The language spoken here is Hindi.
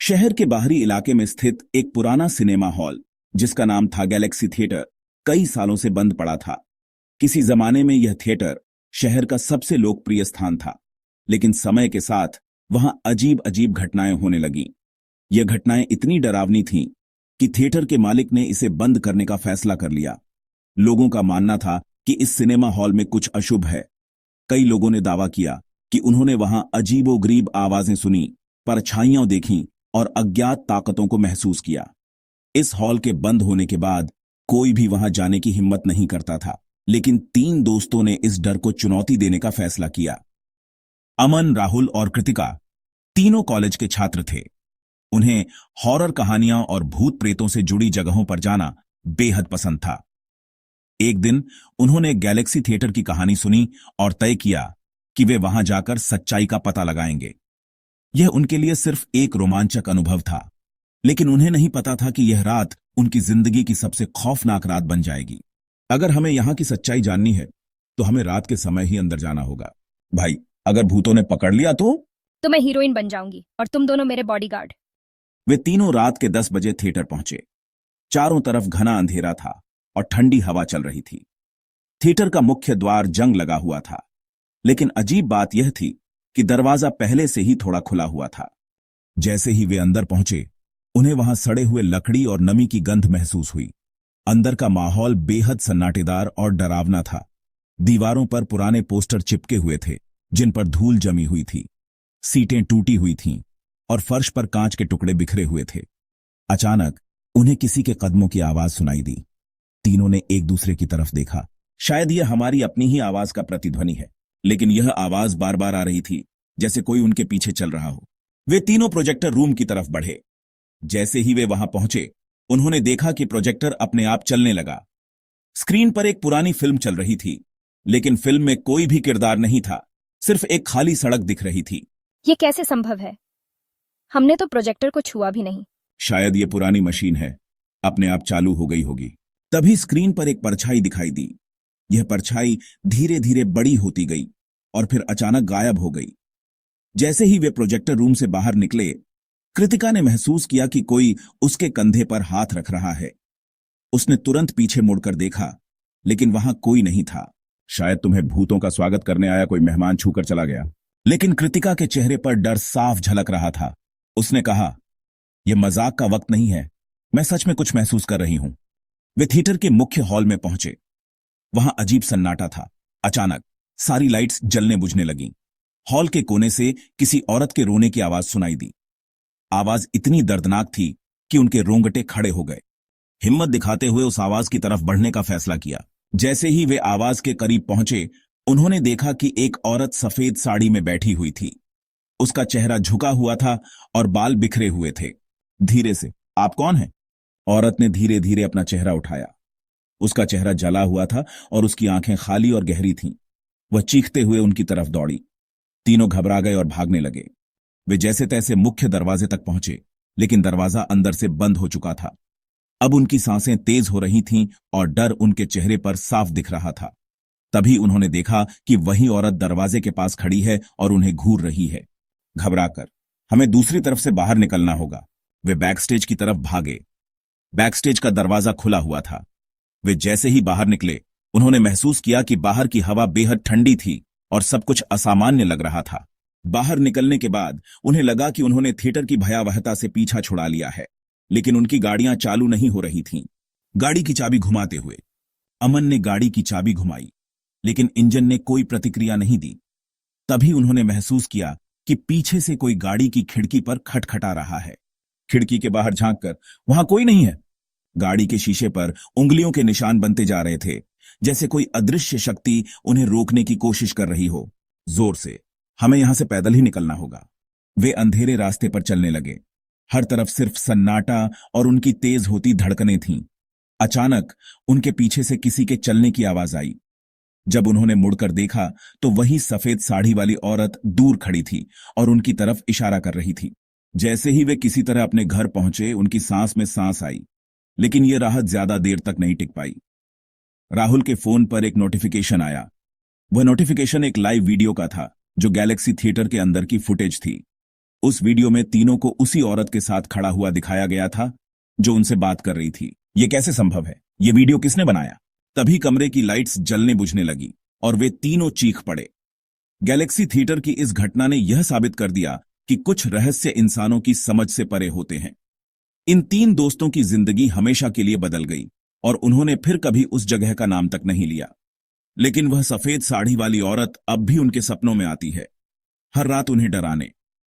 शहर के बाहरी इलाके में स्थित एक पुराना सिनेमा हॉल, जिसका नाम था गैलेक्सी थिएटर, कई सालों से बंद पड़ा था। किसी जमाने में यह थिएटर शहर का सबसे लोकप्रिय स्थान था, लेकिन समय के साथ वहां अजीब अजीब घटनाएं होने लगीं। यह घटनाएं इतनी डरावनी थीं कि थिएटर के मालिक ने इसे बंद करने का फैसला कर लिया। लोगों का मानना था कि इस सिनेमा हॉल में कुछ अशुभ है। कई लोगों ने दावा किया कि उन्होंने वहां अजीबोगरीब आवाजें सुनी, परछाइयां देखीं और अज्ञात ताकतों को महसूस किया। इस हॉल के बंद होने के बाद कोई भी वहां जाने की हिम्मत नहीं करता था, लेकिन 3 दोस्तों ने इस डर को चुनौती देने का फैसला किया। अमन, राहुल और कृतिका तीनों कॉलेज के छात्र थे। उन्हें हॉरर कहानियां और भूत प्रेतों से जुड़ी जगहों पर जाना बेहद पसंद था। एक दिन उन्होंने गैलेक्सी थिएटर की कहानी सुनी और तय किया कि वे वहां जाकर सच्चाई का पता लगाएंगे। यह उनके लिए सिर्फ एक रोमांचक अनुभव था, लेकिन उन्हें नहीं पता था कि यह रात उनकी जिंदगी की सबसे खौफनाक रात बन जाएगी। अगर हमें यहां की सच्चाई जाननी है तो हमें रात के समय ही अंदर जाना होगा। भाई, अगर भूतों ने पकड़ लिया तो मैं हीरोइन बन जाऊंगी और तुम दोनों मेरे बॉडीगार्ड। वे तीनों रात के 10 बजे थिएटर पहुंचे। चारों तरफ घना अंधेरा था और ठंडी हवा चल रही थी। थिएटर का मुख्य द्वार जंग लगा हुआ था, लेकिन अजीब बात यह थी कि दरवाजा पहले से ही थोड़ा खुला हुआ था। जैसे ही वे अंदर पहुंचे, उन्हें वहां सड़े हुए लकड़ी और नमी की गंध महसूस हुई। अंदर का माहौल बेहद सन्नाटेदार और डरावना था। दीवारों पर पुराने पोस्टर चिपके हुए थे, जिन पर धूल जमी हुई थी। सीटें टूटी हुई थीं और फर्श पर कांच के टुकड़े बिखरे हुए थे। अचानक उन्हें किसी के कदमों की आवाज सुनाई दी। तीनों ने एक दूसरे की तरफ देखा। शायद यह हमारी अपनी ही आवाज का प्रतिध्वनि है, लेकिन यह आवाज बार बार आ रही थी, जैसे कोई उनके पीछे चल रहा हो। वे तीनों प्रोजेक्टर रूम की तरफ बढ़े। जैसे ही वे वहां पहुंचे, उन्होंने देखा कि प्रोजेक्टर अपने आप चलने लगा। स्क्रीन पर एक पुरानी फिल्म चल रही थी, लेकिन फिल्म में कोई भी किरदार नहीं था, सिर्फ एक खाली सड़क दिख रही थी। ये कैसे संभव है? हमने तो प्रोजेक्टर को छुआ भी नहीं। शायद ये पुरानी मशीन है, अपने आप चालू हो गई होगी। तभी स्क्रीन पर एक परछाई दिखाई दी। यह परछाई धीरे धीरे बड़ी होती गई और फिर अचानक गायब हो गई। जैसे ही वे प्रोजेक्टर रूम से बाहर निकले, कृतिका ने महसूस किया कि कोई उसके कंधे पर हाथ रख रहा है। उसने तुरंत पीछे मुड़कर देखा, लेकिन वहां कोई नहीं था। शायद तुम्हें भूतों का स्वागत करने आया कोई मेहमान छूकर चला गया। लेकिन कृतिका के चेहरे पर डर साफ झलक रहा था। उसने कहा, यह मजाक का वक्त नहीं है, मैं सच में कुछ महसूस कर रही हूं। वे थिएटर के मुख्य हॉल में पहुंचे। वहां अजीब सन्नाटा था। अचानक सारी लाइट्स जलने बुझने लगीं। हॉल के कोने से किसी औरत के रोने की आवाज सुनाई दी। आवाज इतनी दर्दनाक थी कि उनके रोंगटे खड़े हो गए। हिम्मत दिखाते हुए उस आवाज की तरफ बढ़ने का फैसला किया। जैसे ही वे आवाज के करीब पहुंचे, उन्होंने देखा कि एक औरत सफेद साड़ी में बैठी हुई थी। उसका चेहरा झुका हुआ था और बाल बिखरे हुए थे। धीरे से, आप कौन हैं? औरत ने धीरे धीरे अपना चेहरा उठाया। उसका चेहरा जला हुआ था और उसकी आंखें खाली और गहरी थीं। वह चीखते हुए उनकी तरफ दौड़ी। तीनों घबरा गए और भागने लगे। वे जैसे तैसे मुख्य दरवाजे तक पहुंचे, लेकिन दरवाजा अंदर से बंद हो चुका था। अब उनकी सांसें तेज हो रही थीं और डर उनके चेहरे पर साफ दिख रहा था। तभी उन्होंने देखा कि वही औरत दरवाजे के पास खड़ी है और उन्हें घूर रही है। घबराकर, हमें दूसरी तरफ से बाहर निकलना होगा। वे बैकस्टेज की तरफ भागे। बैकस्टेज का दरवाजा खुला हुआ था। वे जैसे ही बाहर निकले, उन्होंने महसूस किया कि बाहर की हवा बेहद ठंडी थी और सब कुछ असामान्य लग रहा था। बाहर निकलने के बाद उन्हें लगा कि उन्होंने थिएटर की भयावहता से पीछा छुड़ा लिया है, लेकिन उनकी गाड़ियां चालू नहीं हो रही थीं। गाड़ी की चाबी घुमाते हुए अमन ने गाड़ी की चाबी घुमाई, लेकिन इंजन ने कोई प्रतिक्रिया नहीं दी। तभी उन्होंने महसूस किया कि पीछे से कोई गाड़ी की खिड़की पर खटखटा रहा है। खिड़की के बाहर झांककर वहां कोई नहीं है। गाड़ी के शीशे पर उंगलियों के निशान बनते जा रहे थे, जैसे कोई अदृश्य शक्ति उन्हें रोकने की कोशिश कर रही हो। जोर से, हमें यहां से पैदल ही निकलना होगा। वे अंधेरे रास्ते पर चलने लगे। हर तरफ सिर्फ सन्नाटा और उनकी तेज होती धड़कनें थीं। अचानक उनके पीछे से किसी के चलने की आवाज आई। जब उन्होंने मुड़कर देखा तो वही सफेद साड़ी वाली औरत दूर खड़ी थी और उनकी तरफ इशारा कर रही थी। जैसे ही वे किसी तरह अपने घर पहुंचे, उनकी सांस में सांस आई, लेकिन यह राहत ज्यादा देर तक नहीं टिक पाई। राहुल के फोन पर एक नोटिफिकेशन आया। वह नोटिफिकेशन एक लाइव वीडियो का था, जो गैलेक्सी थिएटर के अंदर की फुटेज थी। उस वीडियो में तीनों को उसी औरत के साथ खड़ा हुआ दिखाया गया था जो उनसे बात कर रही थी। ये कैसे संभव है? ये वीडियो किसने बनाया? तभी कमरे की लाइट्स जलने बुझने लगी और वे तीनों चीख पड़े। गैलेक्सी थिएटर की इस घटना ने यह साबित कर दिया कि कुछ रहस्य इंसानों की समझ से परे होते हैं। इन तीन दोस्तों की जिंदगी हमेशा के लिए बदल गई और उन्होंने फिर कभी उस जगह का नाम तक नहीं लिया। लेकिन वह सफेद साड़ी वाली औरत अब भी उनके सपनों में आती है, हर रात उन्हें डराने,